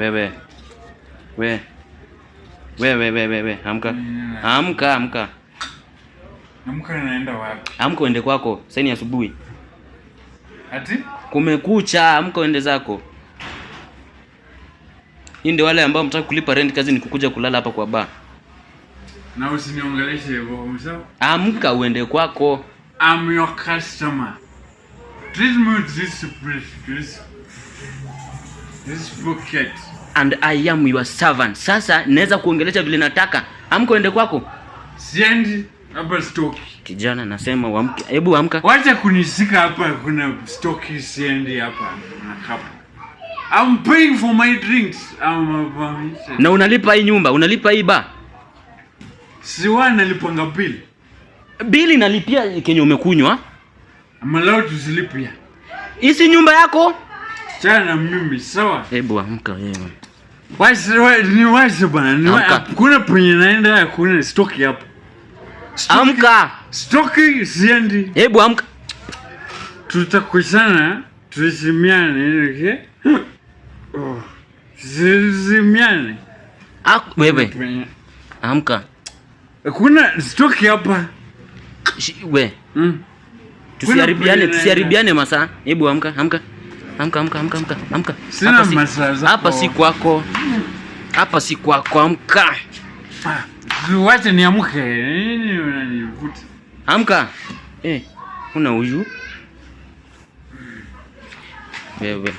Wewe. Amka. Amka. Amka naenda wapi? Amka uende kwako. Sasa ni asubuhi. Ati? Kumekucha, amka uende zako. Hii ndio wale ambao mtaka kulipa rent, kazi ni kukuja kulala hapa kwa bar. Na usiniongeleshe hivyo, msao? Amka uende kwako. I'm your customer. Treat me with this pocket. And I am your servant. Sasa naweza kuongelesha vile nataka. Amka uende kwako. Siendi hapa stoki. Kijana nasema uamke. Hebu amka. Wacha kunisika hapa, kuna stoki, siendi hapa na hapa. I'm paying for my drinks. Na unalipa hii nyumba, unalipa hii bar. Siwa nalipanga bili. Bili nalipia kenye umekunywa. I'm allowed to sleep here. Isi nyumba yako? Chana mimi, sawa? Hebu amka wewe. Wacha bana. Kuna penye naenda, kuna stoki hapa. Amka. Stoki siendi. Hebu amka. Tutakushana, tuheshimiane, okay? Tuheshimiane. Wewe. Amka. Kuna stoki hapa. We. Tusiharibiane masaa. Hebu amka. Sina masaa zako. Hapa si kwako. Amka. Wacha niamke. Nini unanivuta? Amka. Una huyu. Wewe.